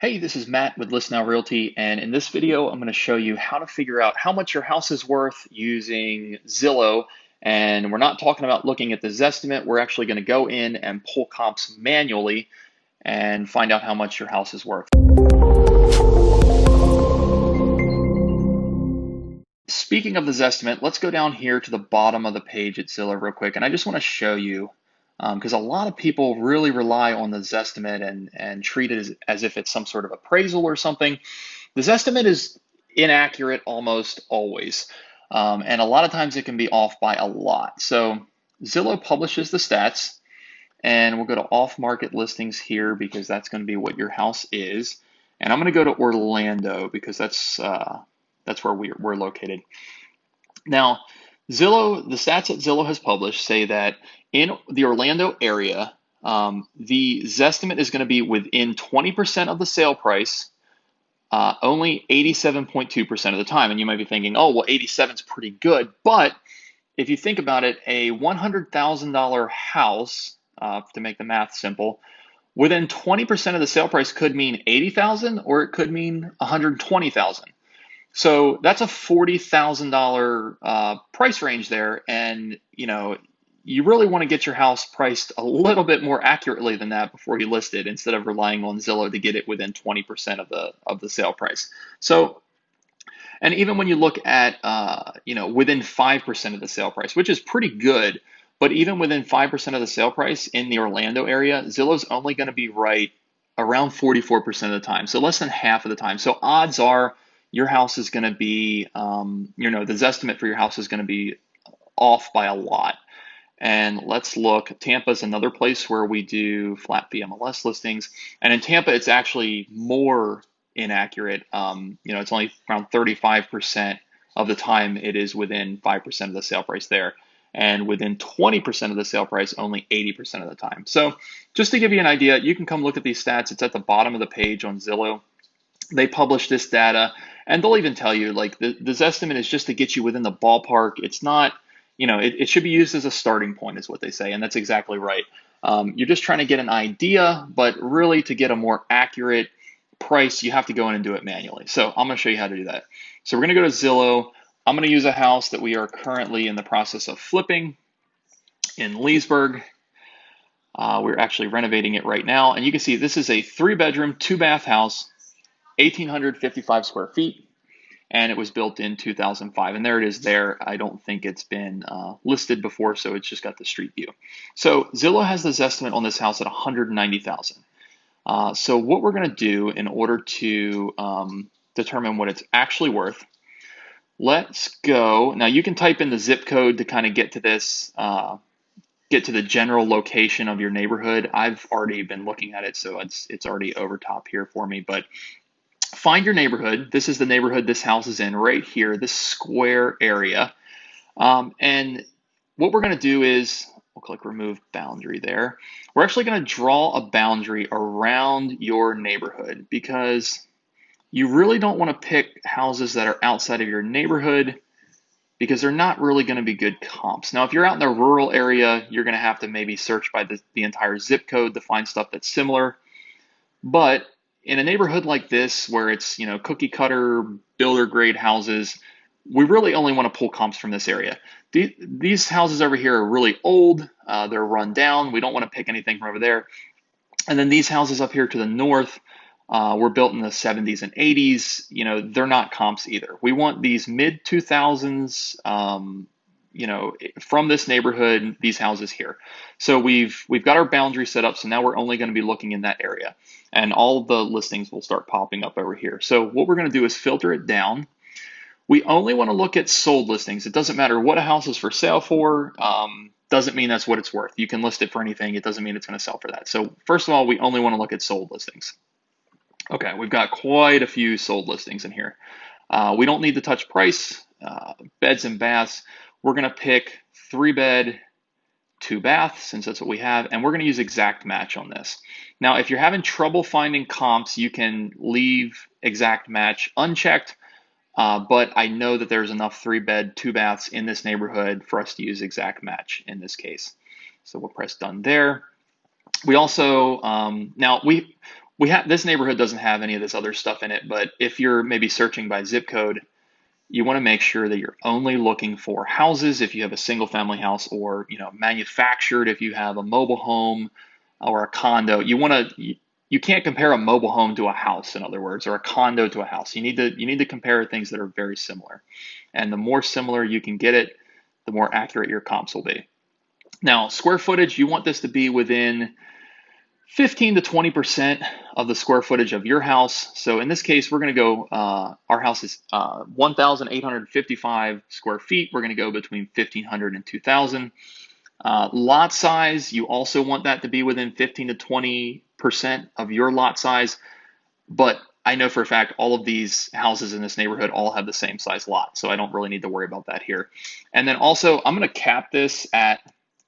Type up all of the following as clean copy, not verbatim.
Hey, this is Matt with Now Realty, and in this video, I'm going to show you how to figure out how much your house is worth using Zillow. And we're not talking about looking at the Zestimate. We're actually going to go in and pull comps manually and find out how much your house is worth. Speaking of the Zestimate, let's go down here to the bottom of the page at Zillow real quick. And I just want to show you, because a lot of people really rely on the Zestimate and treat it as if it's some sort of appraisal or something. The Zestimate is inaccurate almost always. And a lot of times it can be off by a lot. So Zillow publishes the stats, and we'll go to off-market listings here because that's going to be what your house is. And I'm going to go to Orlando because that's where we're located. Now, Zillow, the stats that Zillow has published say that in the Orlando area, the Zestimate is going to be within 20% of the sale price, only 87.2% of the time. And you might be thinking, oh, well, 87 is pretty good. But if you think about it, a $100,000 house, to make the math simple, within 20% of the sale price could mean 80,000 or it could mean 120,000. So that's a $40,000 price range there, and you really want to get your house priced a little bit more accurately than that before you list it, instead of relying on Zillow to get it within 20% of the sale price. So, and even when you look at within 5% of the sale price, which is pretty good, but even within 5% of the sale price in the Orlando area, Zillow's only going to be right around 44% of the time, so less than half of the time. So odds are your house is going to be, the Zestimate for your house is going to be off by a lot. And let's look. Tampa is another place where we do flat fee MLS listings, and in Tampa it's actually more inaccurate. It's only around 35% of the time it is within 5% of the sale price there, and within 20% of the sale price only 80% of the time. So just to give you an idea, you can come look at these stats. It's at the bottom of the page on Zillow. They publish this data, and they'll even tell you, like, the Zestimate is just to get you within the ballpark. It's not, it should be used as a starting point, is what they say, and that's exactly right. You're just trying to get an idea, but really to get a more accurate price, you have to go in and do it manually. So I'm going to show you how to do that. So we're going to go to Zillow. I'm going to use a house that we are currently in the process of flipping in Leesburg. We're actually renovating it right now, and you can see this is a 3-bedroom, 2-bath house, 1,855 square feet, and it was built in 2005. And there it is there. I don't think it's been listed before, so it's just got the street view. So Zillow has this estimate on this house at 190,000. So what we're going to do in order to determine what it's actually worth, let's go. Now you can type in the zip code to kind of get to this, get to the general location of your neighborhood. I've already been looking at it, so it's already over top here for me, but find your neighborhood. This is the neighborhood this house is in right here, this square area. And what we're going to do is, we'll click remove boundary there. We're actually going to draw a boundary around your neighborhood because you really don't want to pick houses that are outside of your neighborhood because they're not really going to be good comps. Now, if you're out in the rural area, you're going to have to maybe search by the entire zip code to find stuff that's similar. But in a neighborhood like this, where it's, cookie cutter, builder grade houses, we really only want to pull comps from this area. These houses over here are really old. They're run down. We don't want to pick anything from over there. And then these houses up here to the north were built in the 70s and 80s. They're not comps either. We want these mid 2000s, from this neighborhood, these houses here. So we've got our boundary set up. So now we're only going to be looking in that area, and all the listings will start popping up over here. So what we're going to do is filter it down. We only want to look at sold listings. It doesn't matter what a house is for sale for. Doesn't mean that's what it's worth. You can list it for anything. It doesn't mean it's going to sell for that. So first of all, we only want to look at sold listings. Okay, we've got quite a few sold listings in here. We don't need to touch price, beds and baths. We're going to pick 3-bed, 2-bath, since that's what we have, and we're going to use exact match on this. Now, if you're having trouble finding comps, you can leave exact match unchecked, but I know that there's enough 3-bed, 2-baths in this neighborhood for us to use exact match in this case. So we'll press done there. We also, now this neighborhood doesn't have any of this other stuff in it, but if you're maybe searching by zip code, you want to make sure that you're only looking for houses if you have a single family house, or manufactured if you have a mobile home or a condo. You can't compare a mobile home to a house, in other words, or a condo to a house. You need to compare things that are very similar. And the more similar you can get it, the more accurate your comps will be. Now, square footage, you want this to be within 15 to 20% of the square footage of your house. So in this case, we're going to go, our house is 1,855 square feet. We're going to go between 1,500 and 2,000. Lot size, you also want that to be within 15 to 20% of your lot size. But I know for a fact all of these houses in this neighborhood all have the same size lot, so I don't really need to worry about that here. And then also, I'm going to cap this at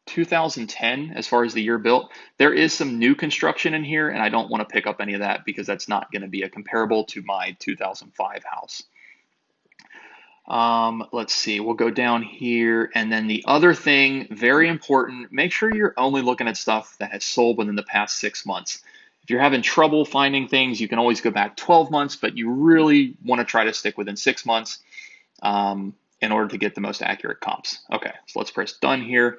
2010 as far as the year built. There is some new construction in here, and I don't want to pick up any of that because that's not going to be a comparable to my 2005 house. Let's see, we'll go down here. And then the other thing, very important, make sure you're only looking at stuff that has sold within the past 6 months. If you're having trouble finding things, you can always go back 12 months, but you really want to try to stick within 6 months in order to get the most accurate comps. Okay, so let's press done here.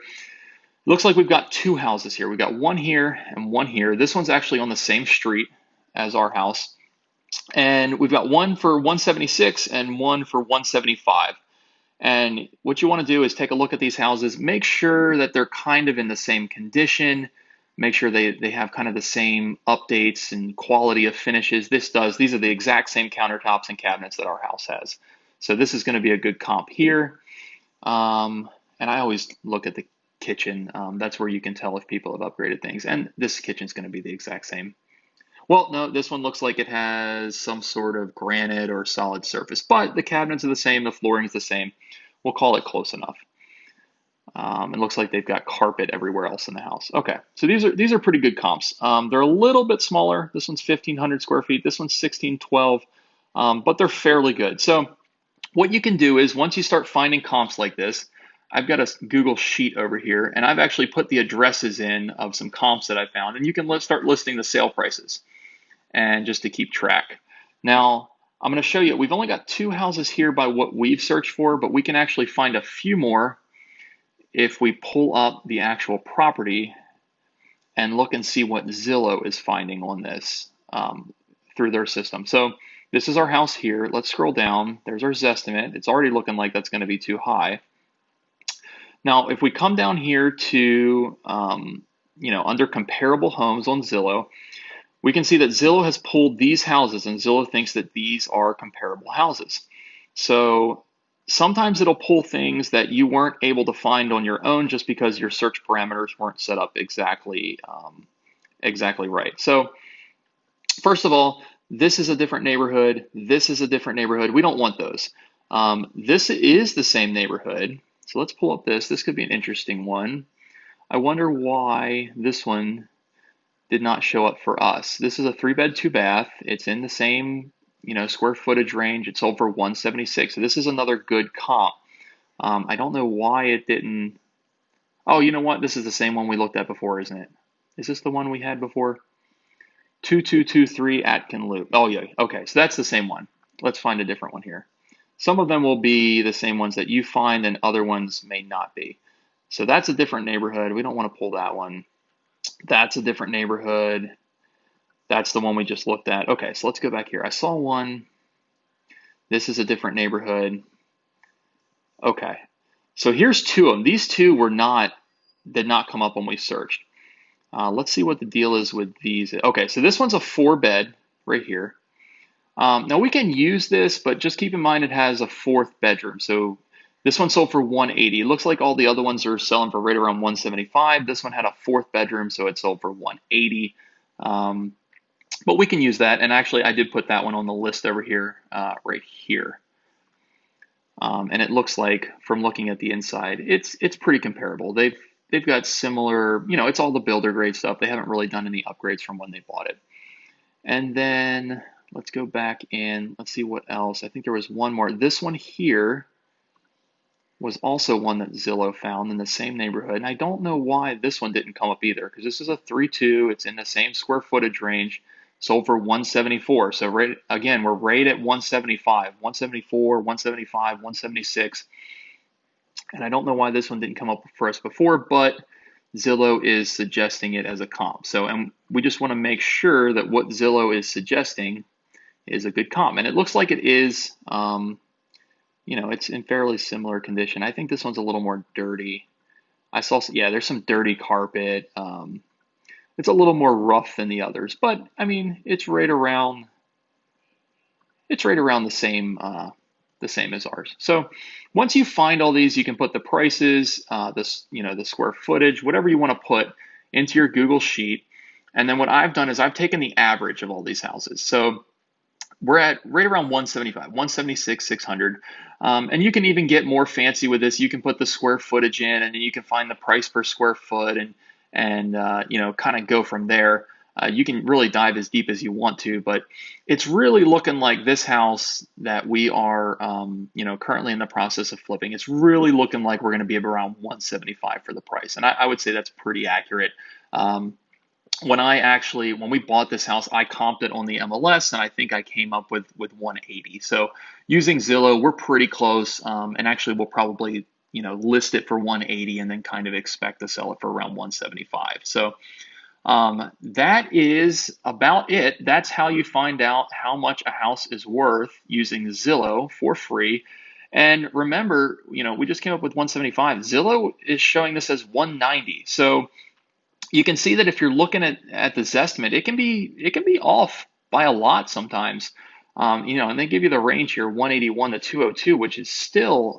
Looks like we've got two houses here. We've got one here and one here. This one's actually on the same street as our house. And we've got one for 176 and one for 175. And what you want to do is take a look at these houses, make sure that they're kind of in the same condition, make sure they have kind of the same updates and quality of finishes. These are the exact same countertops and cabinets that our house has. So this is going to be a good comp here. And I always look at the kitchen. That's where you can tell if people have upgraded things. And this kitchen is going to be the exact same. Well, no, this one looks like it has some sort of granite or solid surface, but the cabinets are the same, the flooring is the same. We'll call it close enough. It looks like they've got carpet everywhere else in the house. Okay, so these are pretty good comps. They're a little bit smaller. This one's 1,500 square feet. This one's 1,612, but they're fairly good. So what you can do is once you start finding comps like this, I've got a Google sheet over here, and I've actually put the addresses in of some comps that I found, and you can start listing the sale prices and just to keep track. Now, I'm going to show you, we've only got two houses here by what we've searched for, but we can actually find a few more if we pull up the actual property and look and see what Zillow is finding on this through their system. So this is our house here. Let's scroll down. There's our Zestimate. It's already looking like that's going to be too high. Now, if we come down here to, under comparable homes on Zillow, we can see that Zillow has pulled these houses, and Zillow thinks that these are comparable houses. So sometimes it'll pull things that you weren't able to find on your own just because your search parameters weren't set up exactly right. So first of all, this is a different neighborhood. This is a different neighborhood. We don't want those. This is the same neighborhood. So let's pull up this. This could be an interesting one. I wonder why this one did not show up for us. This is a 3-bed, 2-bath. It's in the same, square footage range. It sold for 176. So this is another good comp. I don't know why it didn't. Oh, you know what? This is the same one we looked at before, isn't it? Is this the one we had before? 2223 Atkin Loop. Oh, yeah. Okay, so that's the same one. Let's find a different one here. Some of them will be the same ones that you find, and other ones may not be. So that's a different neighborhood. We don't want to pull that one. That's a different neighborhood. That's the one we just looked at. Okay, so let's go back here. I saw one. This is a different neighborhood. Okay, so here's two of them. These two did not come up when we searched. Let's see what the deal is with these. Okay, so this one's a 4-bed right here. Now we can use this, but just keep in mind it has a 4th bedroom. So this one sold for 180. It looks like all the other ones are selling for right around 175. This one had a 4th bedroom, so it sold for 180. But we can use that. And actually, I did put that one on the list over here, right here. And it looks like, from looking at the inside, it's pretty comparable. They've got similar, it's all the builder grade stuff. They haven't really done any upgrades from when they bought it. And then let's go back and let's see what else. I think there was one more. This one here was also one that Zillow found in the same neighborhood. And I don't know why this one didn't come up either, because this is a 3-2. It's in the same square footage range. sold for 174. So right again, we're right at 175, 174, 175, 176. And I don't know why this one didn't come up for us before, but Zillow is suggesting it as a comp. So, and we just want to make sure that what Zillow is suggesting is a good comp. And it looks like it is, it's in fairly similar condition. I think this one's a little more dirty. I saw, yeah, there's some dirty carpet. It's a little more rough than the others, but I mean, it's right around the same as ours. So once you find all these, you can put the prices, the square footage, whatever you want to put into your Google sheet. And then what I've done is I've taken the average of all these houses. So we're at right around 175, 176, 600. And you can even get more fancy with this. You can put the square footage in, and then you can find the price per square foot, and kind of go from there. You can really dive as deep as you want to, but it's really looking like this house that we are, currently in the process of flipping. It's really looking like we're going to be around 175 for the price, and I would say that's pretty accurate. When we bought this house, I comped it on the MLS, and I think I came up with 180. So using Zillow, we're pretty close, and actually we'll probably list it for 180 and then kind of expect to sell it for around 175. So that is about it. That's how you find out how much a house is worth using Zillow for free. And remember, we just came up with 175. Zillow is showing this as 190. So you can see that if you're looking at this estimate, it can be off by a lot sometimes. And they give you the range here, 181 to 202, which is still,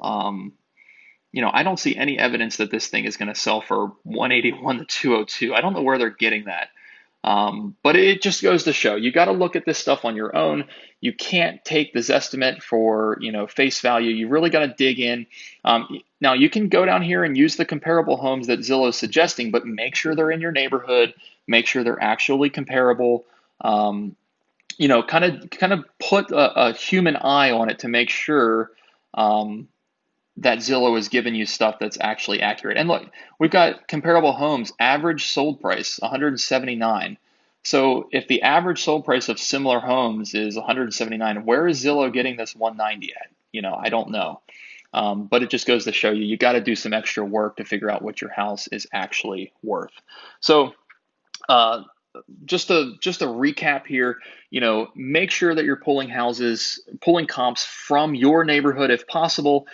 I don't see any evidence that this thing is going to sell for 181 to 202. I don't know where they're getting that. But it just goes to show you got to look at this stuff on your own. You can't take this estimate for face value. You really got to dig in. Now you can go down here and use the comparable homes that Zillow is suggesting, but make sure they're in your neighborhood. Make sure they're actually comparable. Kind of put a human eye on it to make sure that Zillow is giving you stuff that's actually accurate. And look, we've got comparable homes, average sold price 179. So if the average sold price of similar homes is 179, where is Zillow getting this 190 at? I don't know. But it just goes to show you got to do some extra work to figure out what your house is actually worth. So just a recap here, make sure that you're pulling comps from your neighborhood if possible.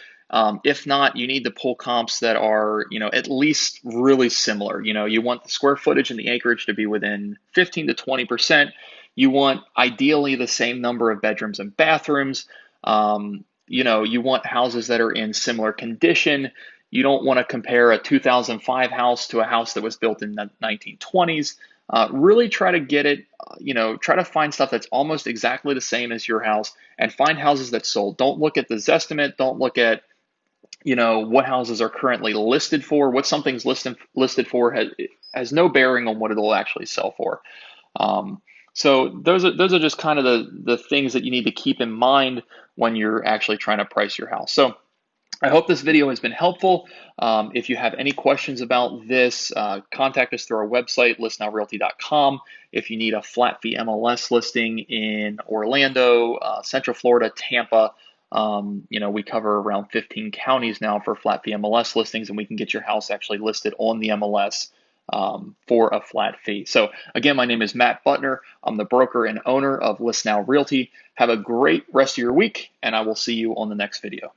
If not, you need to pull comps that are, at least really similar. You want the square footage and the acreage to be within 15 to 20%. You want ideally the same number of bedrooms and bathrooms. You want houses that are in similar condition. You don't want to compare a 2005 house to a house that was built in the 1920s. Really try to get it, try to find stuff that's almost exactly the same as your house, and find houses that sold. Don't look at the Zestimate. Don't look at what houses are currently listed for. What something's listed for has no bearing on what it'll actually sell for. So those are just kind of the things that you need to keep in mind when you're actually trying to price your house. So I hope this video has been helpful. If you have any questions about this, contact us through our website, listnowrealty.com. If you need a flat fee MLS listing in Orlando, Central Florida, Tampa, we cover around 15 counties now for flat fee MLS listings, and we can get your house actually listed on the MLS for a flat fee. So again, my name is Matt Butner. I'm the broker and owner of List Now Realty. Have a great rest of your week, and I will see you on the next video.